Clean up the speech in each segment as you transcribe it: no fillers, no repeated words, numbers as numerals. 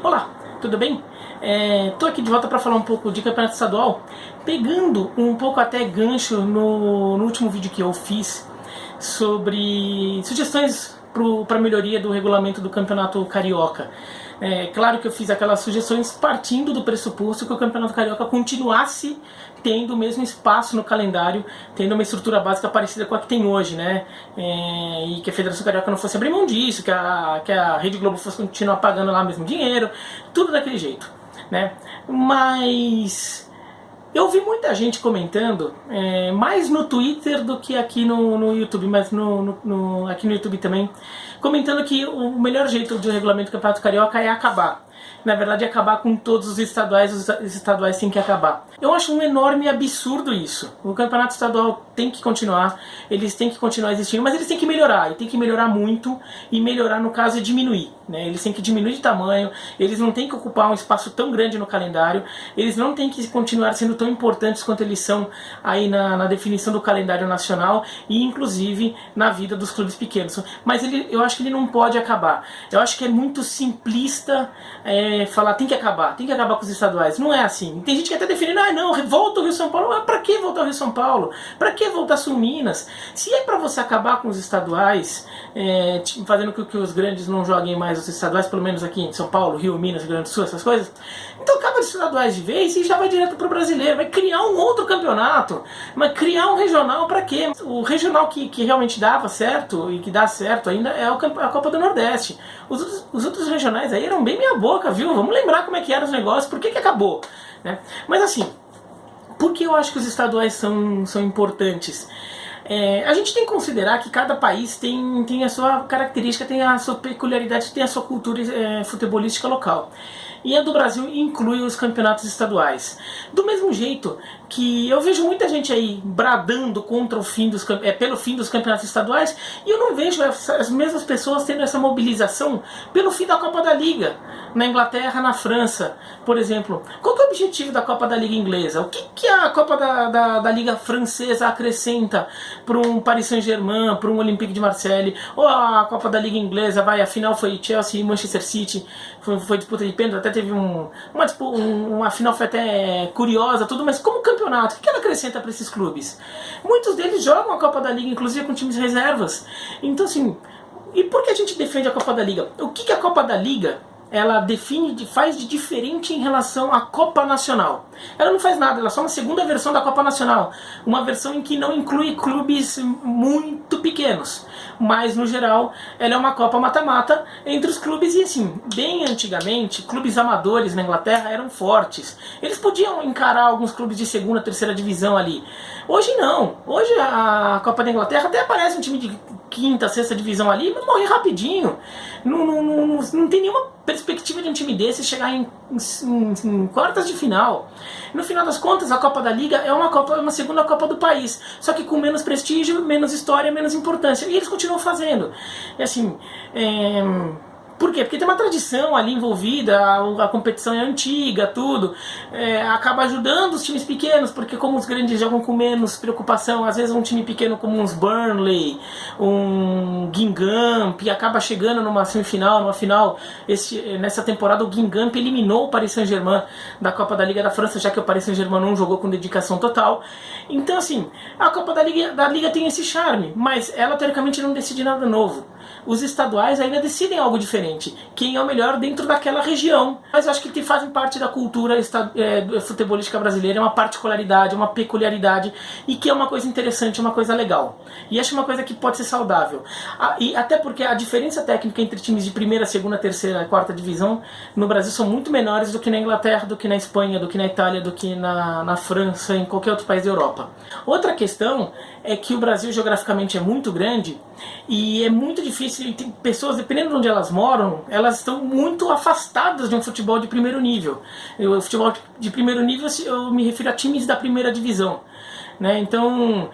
Olá, tudo bem? Tô aqui de volta para falar um pouco de campeonato estadual, pegando um pouco até gancho no último vídeo que eu fiz sobre sugestões para melhoria do regulamento do campeonato carioca. Claro que eu fiz aquelas sugestões partindo do pressuposto que o campeonato carioca continuasse tendo o mesmo espaço no calendário, tendo uma estrutura básica parecida com a que tem hoje, né? E que a Federação Carioca não fosse abrir mão disso, que a Rede Globo fosse continuar pagando lá o mesmo dinheiro, tudo daquele jeito, né? Mas eu vi muita gente comentando, mais no Twitter do que aqui no YouTube, mas aqui no YouTube também, comentando que o melhor jeito de regulamento do Campeonato Carioca é acabar. Na verdade, é acabar com todos os estaduais têm que acabar. Eu acho um enorme absurdo isso. O campeonato estadual tem que continuar, eles têm que continuar existindo, mas eles têm que melhorar, e tem que melhorar muito, e melhorar no caso é diminuir, né? Eles têm que diminuir de tamanho, eles não têm que ocupar um espaço tão grande no calendário, eles não têm que continuar sendo tão importantes quanto eles são aí na definição do calendário nacional, e inclusive na vida dos clubes pequenos. Mas eu acho que ele não pode acabar. Eu acho que é muito simplista falar tem que acabar com os estaduais. Não é assim. Tem gente que até definindo, não, volta o Rio São Paulo. Mas pra que voltar o Rio São Paulo? Pra que voltar Sul Minas? Se é pra você acabar com os estaduais, fazendo com que os grandes não joguem mais os estaduais, pelo menos aqui em São Paulo, Rio, Minas, Rio Grande do Sul, essas coisas, então acaba os estaduais de vez e já vai direto pro brasileiro. Vai criar um outro campeonato, mas criar um regional pra quê? O regional que realmente dava certo e que dá certo ainda é a Copa do Nordeste. Os outros regionais aí eram bem meia boca, viu? Vamos lembrar como é que eram os negócios, por que acabou, né? Mas assim, por que eu acho que os estaduais são importantes? A gente tem que considerar que cada país tem a sua característica, tem a sua peculiaridade, tem a sua cultura futebolística local. E a do Brasil inclui os campeonatos estaduais. Do mesmo jeito que eu vejo muita gente aí bradando contra pelo fim dos campeonatos estaduais, e eu não vejo as mesmas pessoas tendo essa mobilização pelo fim da Copa da Liga, na Inglaterra, na França, por exemplo. Qual que é o objetivo da Copa da Liga inglesa? O que a Copa da Liga francesa acrescenta para um Paris Saint-Germain, para um Olympique de Marseille? Ou a Copa da Liga inglesa, a final foi Chelsea e Manchester City, foi disputa de pênalti, até teve uma final foi até curiosa, tudo, mas como campeonato, o que ela acrescenta para esses clubes? Muitos deles jogam a Copa da Liga, inclusive com times reservas. Então assim, e por que a gente defende a Copa da Liga? O que a Copa da Liga ela faz de diferente em relação à Copa Nacional? Ela não faz nada, ela é só uma segunda versão da Copa Nacional, uma versão em que não inclui clubes muito pequenos, mas no geral ela é uma Copa mata-mata entre os clubes. E assim, bem antigamente, clubes amadores na Inglaterra eram fortes, eles podiam encarar alguns clubes de segunda, terceira divisão ali. Hoje não, hoje a Copa da Inglaterra até aparece um time de quinta, sexta divisão ali, mas morre rapidinho. Não tem nenhuma perspectiva de um time desse chegar em quartas de final. No final das contas, a Copa da Liga é uma segunda Copa do país, só que com menos prestígio, menos história, menos importância. E eles continuam fazendo. E assim, por quê? Porque tem uma tradição ali envolvida, a competição é antiga, tudo. Acaba ajudando os times pequenos, porque como os grandes jogam com menos preocupação, às vezes um time pequeno como uns Burnley, um Guingamp, acaba chegando numa semifinal, numa final. Nessa temporada o Guingamp eliminou o Paris Saint-Germain da Copa da Liga da França, já que o Paris Saint-Germain não jogou com dedicação total. Então assim, a Copa da Liga tem esse charme, mas ela teoricamente não decide nada novo. Os estaduais ainda decidem algo diferente, quem é o melhor dentro daquela região. Mas eu acho que fazem parte da cultura futebolística brasileira, é uma particularidade, uma peculiaridade, e que é uma coisa interessante, uma coisa legal. E acho uma coisa que pode ser saudável. E até porque a diferença técnica entre times de primeira, segunda, terceira e quarta divisão no Brasil são muito menores do que na Inglaterra, do que na Espanha, do que na Itália, do que na França, em qualquer outro país da Europa. Outra questão é que o Brasil geograficamente é muito grande e é muito difícil, e tem pessoas, dependendo de onde elas moram, elas estão muito afastadas de um futebol de primeiro nível. O futebol de primeiro nível, eu me refiro a times da primeira divisão, né? Então,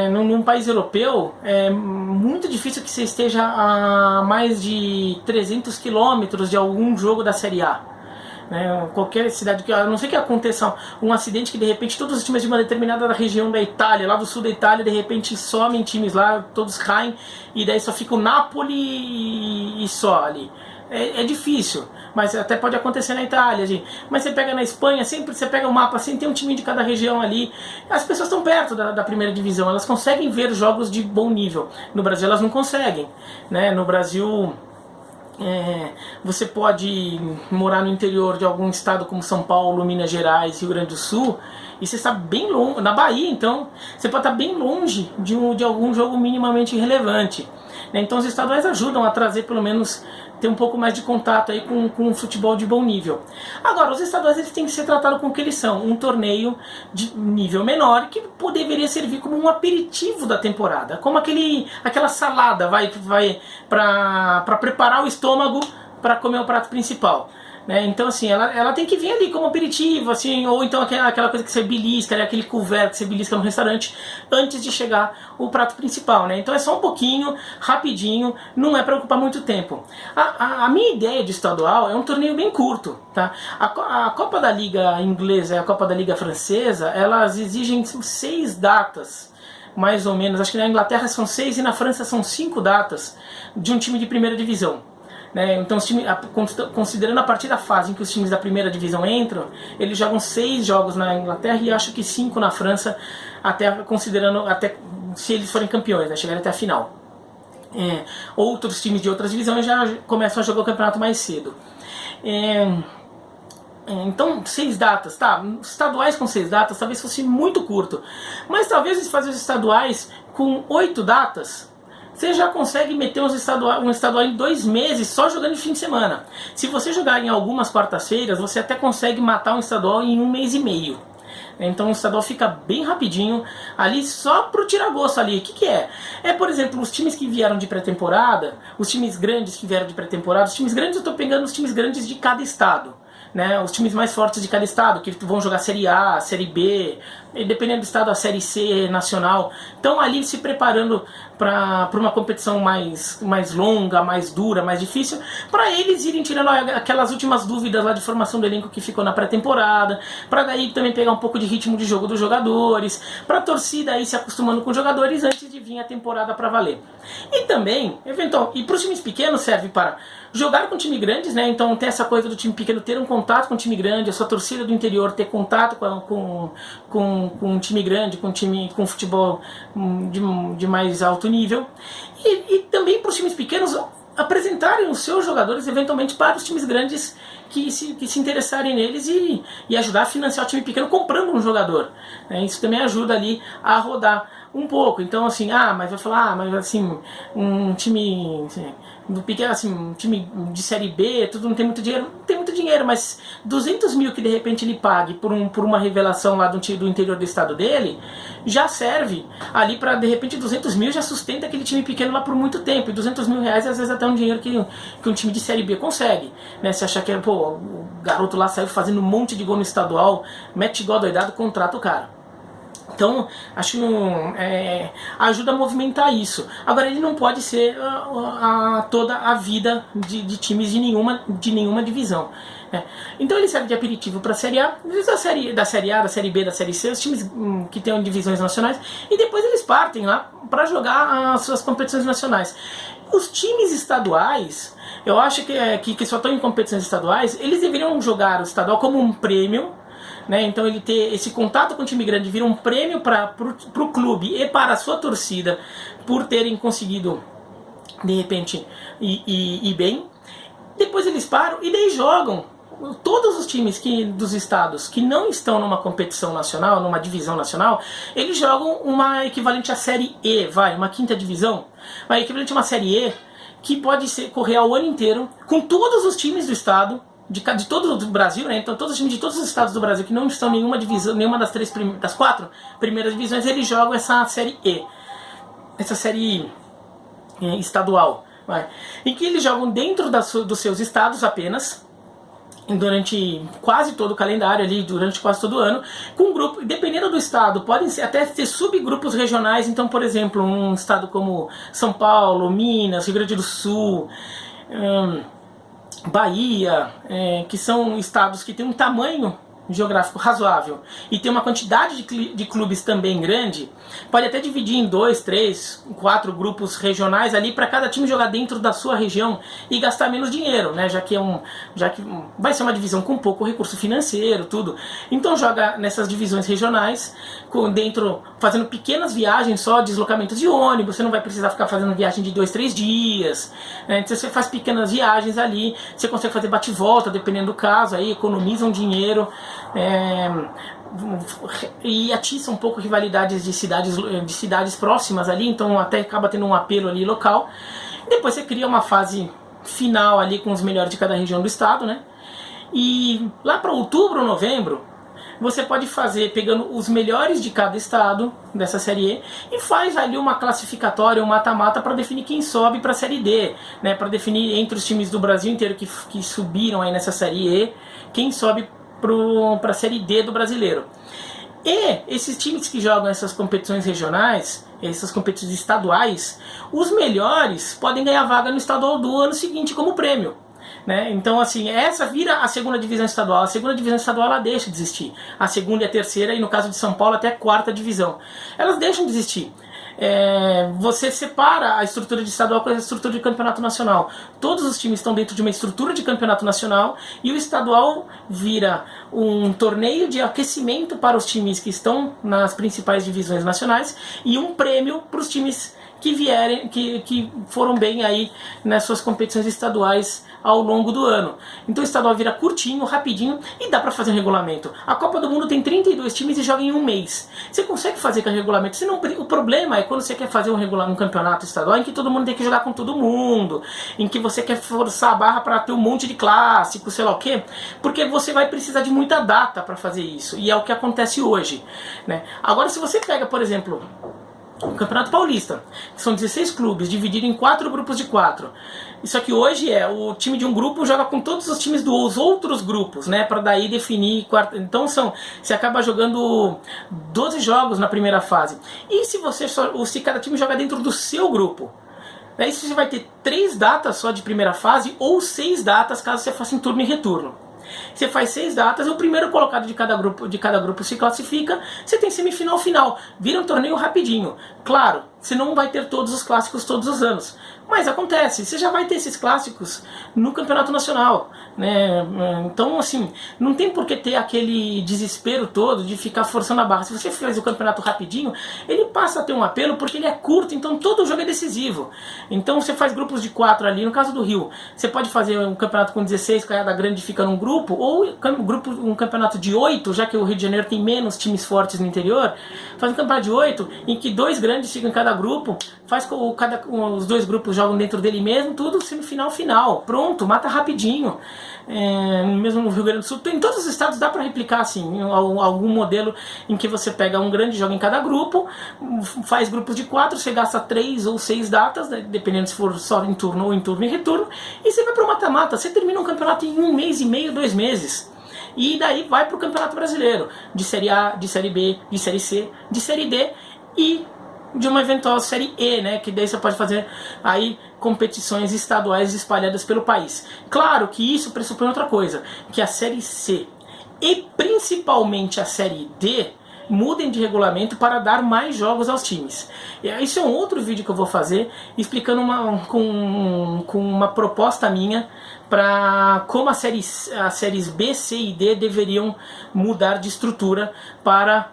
num país europeu, é muito difícil que você esteja a mais de 300 quilômetros de algum jogo da Série A. Qualquer cidade, a não ser que aconteça um acidente que de repente todos os times de uma determinada região da Itália, lá do sul da Itália, de repente somem times lá, todos caem, e daí só fica o Napoli e só ali. É difícil. mas até pode acontecer na Itália, gente. Mas você pega na Espanha, sempre você pega o mapa assim, tem um time de cada região ali. As pessoas estão perto da primeira divisão, elas conseguem ver jogos de bom nível. No Brasil elas não conseguem, né? No Brasil você pode morar no interior de algum estado como São Paulo, Minas Gerais, Rio Grande do Sul, e você está bem longe, na Bahia então, você pode estar bem longe de algum jogo minimamente relevante. Então os estaduais ajudam a trazer pelo menos ter um pouco mais de contato aí com um futebol de bom nível. Agora, os estaduais eles têm que ser tratados como que eles são, um torneio de nível menor que deveria servir como um aperitivo da temporada, como aquela salada vai para preparar o estômago para comer o prato principal. Né? Então assim, ela tem que vir ali como aperitivo, assim, ou então aquela coisa que você belisca, né? Aquele couvert que você belisca no restaurante antes de chegar o prato principal. Né? Então é só um pouquinho, rapidinho, não é para ocupar muito tempo. A minha ideia de estadual é um torneio bem curto. Tá? A Copa da Liga inglesa e a Copa da Liga francesa, elas exigem 6 datas, mais ou menos. Acho que na Inglaterra são 6 e na França são 5 datas de um time de primeira divisão. Então, considerando a partir da fase em que os times da primeira divisão entram, eles jogam 6 jogos na Inglaterra e acho que 5 na França, considerando até se eles forem campeões, né, chegarem até a final. Outros times de outras divisões já começam a jogar o campeonato mais cedo. Então, 6 datas, tá? Estaduais com 6 datas talvez fosse muito curto, mas talvez eles façam os estaduais com 8 datas. Você já consegue meter um estadual em 2 meses só jogando de fim de semana. Se você jogar em algumas quartas-feiras, você até consegue matar um estadual em 1 mês e meio. Então o estadual fica bem rapidinho, ali só pro tira-gosto ali. O que é? Por exemplo, os times que vieram de pré-temporada, os times grandes que vieram de pré-temporada, os times grandes eu estou pegando os times grandes de cada estado. Né, os times mais fortes de cada estado, que vão jogar Série A, Série B, e dependendo do estado, a Série C nacional. Então ali se preparando para uma competição mais longa, mais dura, mais difícil, para eles irem tirando aquelas últimas dúvidas lá de formação do elenco que ficou na pré-temporada, para daí também pegar um pouco de ritmo de jogo dos jogadores, para a torcida aí se acostumando com os jogadores antes de vir a temporada para valer. E também, e para os times pequenos serve para jogar com time grandes, né? Então tem essa coisa do time pequeno ter um contato com o time grande, a sua torcida do interior ter contato com um time grande, com futebol de mais alto nível. E também para os times pequenos apresentarem os seus jogadores eventualmente para os times grandes que se interessarem neles e ajudar a financiar o time pequeno comprando um jogador. Isso também ajuda ali a rodar um pouco. Então assim, mas vai falar, mas assim, um time assim, pequeno, assim, um time de Série B, tudo não tem muito dinheiro, mas 200 mil que de repente ele pague por uma revelação lá do interior do estado dele, já serve ali para de repente 200 mil já sustenta aquele time pequeno lá por muito tempo, e 200 mil reais às vezes até um dinheiro que um time de Série B consegue, né? Se achar que o garoto lá saiu fazendo um monte de gol no estadual, mete igual doidado, contrata o cara. Então, acho que ajuda a movimentar isso. Agora, ele não pode ser toda a vida de times de nenhuma divisão. Então, ele serve de aperitivo para a Série A, da Série A, da Série B, da Série C, os times que têm divisões nacionais, e depois eles partem lá para jogar as suas competições nacionais. Os times estaduais, eu acho que só estão em competições estaduais, eles deveriam jogar o estadual como um prêmio, né? Então ele ter esse contato com o time grande vira um prêmio para o clube e para a sua torcida por terem conseguido de repente ir bem. Depois eles param e daí jogam. Todos os times dos estados que não estão numa competição nacional, numa divisão nacional, eles jogam uma equivalente à Série E, uma quinta divisão, uma equivalente a uma Série E que pode correr ao ano inteiro com todos os times do estado, de todo o Brasil, né? Então todos os times de todos os estados do Brasil que não estão em nenhuma divisão, nenhuma das 4 primeiras divisões, eles jogam essa Série E, essa série estadual, em que eles jogam dentro dos seus estados apenas, durante quase todo o calendário ali, durante quase todo o ano, com grupo, dependendo do estado, podem até ter subgrupos regionais. Então, por exemplo, um estado como São Paulo, Minas, Rio Grande do Sul, Bahia, que são estados que têm um tamanho geográfico razoável e tem uma quantidade de clubes também grande, pode até dividir em 2, 3, 4 grupos regionais ali para cada time jogar dentro da sua região e gastar menos dinheiro, né? Já que vai ser uma divisão com pouco recurso financeiro, tudo. Então joga nessas divisões regionais, fazendo pequenas viagens, só deslocamentos de ônibus, você não vai precisar ficar fazendo viagem de 2, 3 dias, né? Então você faz pequenas viagens ali, você consegue fazer bate-volta, dependendo do caso, aí economiza um dinheiro, e atiça um pouco rivalidades de cidades próximas ali, então até acaba tendo um apelo ali local. Depois você cria uma fase final ali com os melhores de cada região do estado, né? E lá para outubro ou novembro, você pode fazer pegando os melhores de cada estado dessa Série E e faz ali uma classificatória, um mata-mata para definir quem sobe para a Série D, né? Para definir entre os times do Brasil inteiro que subiram aí nessa Série E, quem sobe para a Série D do brasileiro. E esses times que jogam essas competições regionais, essas competições estaduais, os melhores podem ganhar vaga no estadual do ano seguinte como prêmio, né? Então, assim, essa vira a segunda divisão estadual. A segunda divisão estadual ela deixa de existir. A segunda e a terceira, e no caso de São Paulo até a quarta divisão, elas deixam de existir. Você separa a estrutura de estadual com a estrutura de campeonato nacional. Todos os times estão dentro de uma estrutura de campeonato nacional e o estadual vira um torneio de aquecimento para os times que estão nas principais divisões nacionais e um prêmio para os times que vierem, que foram bem aí nas suas competições estaduais ao longo do ano. Então o estadual vira curtinho, rapidinho e dá pra fazer um regulamento. A Copa do Mundo tem 32 times e joga em um mês. Você consegue fazer com o regulamento. O problema é quando você quer fazer um campeonato estadual em que todo mundo tem que jogar com todo mundo, em que você quer forçar a barra para ter um monte de clássicos, sei lá o quê, porque você vai precisar de muita data para fazer isso. E é o que acontece hoje, né? Agora, se você pega, por exemplo, o Campeonato Paulista, que são 16 clubes, dividido em 4 grupos de 4. Isso aqui hoje o time de um grupo joga com todos os times dos outros grupos, né? Para daí definir. Então você acaba jogando 12 jogos na primeira fase. E se cada time joga dentro do seu grupo? Daí você vai ter 3 datas só de primeira fase ou 6 datas caso você faça em turno e retorno. Você faz 6 datas, o primeiro colocado de cada grupo se classifica, você tem semifinal final, vira um torneio rapidinho. Claro, você não vai ter todos os clássicos todos os anos, mas acontece, você já vai ter esses clássicos no campeonato nacional, né? Então, assim, não tem por que ter aquele desespero todo de ficar forçando a barra. Se você faz o campeonato rapidinho, ele passa a ter um apelo porque ele é curto, então todo jogo é decisivo. Então você faz grupos de 4 ali, no caso do Rio, você pode fazer um campeonato com 16, cada grande fica num grupo, ou um campeonato de 8, já que o Rio de Janeiro tem menos times fortes no interior, faz um campeonato de 8, em que 2 grandes ficam em cada grupo, os 2 grupos jogam dentro dele mesmo, tudo semifinal, final, pronto, mata rapidinho. Mesmo no Rio Grande do Sul, em todos os estados dá para replicar assim, algum modelo em que você pega um grande jogo em cada grupo, faz grupos de 4, você gasta 3 ou 6 datas, né, dependendo se for só em turno ou em turno e retorno, e você vai para o mata-mata, você termina um campeonato em 1 mês e meio, 2 meses. E daí vai para o Campeonato Brasileiro, de Série A, de Série B, de Série C, de Série D e de uma eventual Série E, né, que daí você pode fazer aí competições estaduais espalhadas pelo país. Claro que isso pressupõe outra coisa, que a Série C e principalmente a Série D mudem de regulamento para dar mais jogos aos times. Isso é um outro vídeo que eu vou fazer explicando com uma proposta minha para como as séries B, C e D deveriam mudar de estrutura para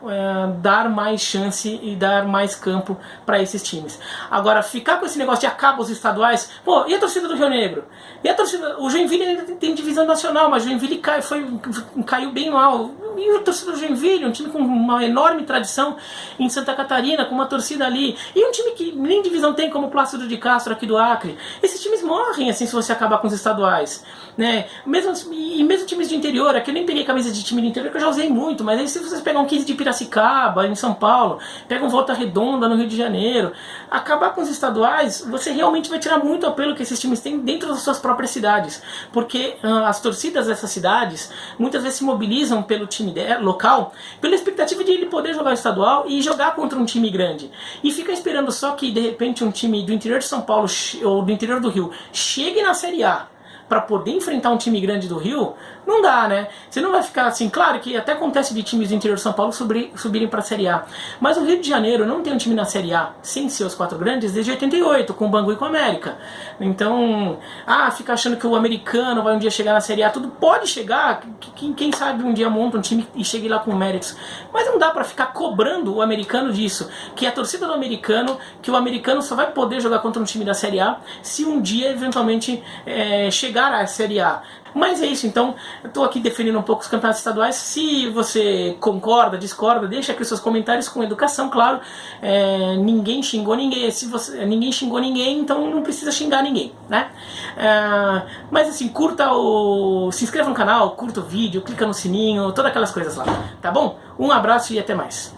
dar mais chance e dar mais campo para esses times. Agora, ficar com esse negócio de acaba os estaduais, pô, e a torcida do Rio Negro? E a torcida, o Joinville ainda tem divisão nacional, mas o Joinville caiu bem mal. E a torcida do Joinville, um time com uma enorme tradição em Santa Catarina, com uma torcida ali, e um time que nem divisão tem, como o Plácido de Castro aqui do Acre. Esses times morrem assim se você acabar com os estaduais, né? Mesmo times de interior, aqui eu nem peguei camisa de time de interior que eu já usei muito, mas aí se vocês pegam um 15 de Piracicaba em São Paulo, pegam Volta Redonda no Rio de Janeiro, acabar com os estaduais, você realmente vai tirar muito apelo que esses times têm dentro das suas próprias cidades, porque as torcidas dessas cidades muitas vezes se mobilizam pelo time local, pela expectativa de ele poder jogar estadual e jogar contra um time grande, e fica esperando só que de repente um time do interior de São Paulo ou do interior do Rio chegue na Série A para poder enfrentar um time grande do Rio, não dá, né? Você não vai ficar assim, claro que até acontece de times do interior de São Paulo subirem para a Série A, mas o Rio de Janeiro não tem um time na Série A sem ser os 4 grandes desde 88, com o Bangu e com o América. Então, fica achando que o americano vai um dia chegar na Série A, tudo pode chegar, quem sabe um dia monta um time e chegue lá com méritos, mas não dá para ficar cobrando o americano disso, que a torcida do americano, que o americano só vai poder jogar contra um time da Série A se um dia eventualmente chegar à Série A. Mas é isso, então eu estou aqui defendendo um pouco os campeonatos estaduais. Se você concorda, discorda, deixa aqui os seus comentários com educação, claro. Ninguém xingou ninguém, ninguém xingou ninguém, então não precisa xingar ninguém, né? Mas assim, se inscreva no canal, curta o vídeo, clica no sininho, todas aquelas coisas lá, tá bom? Um abraço e até mais.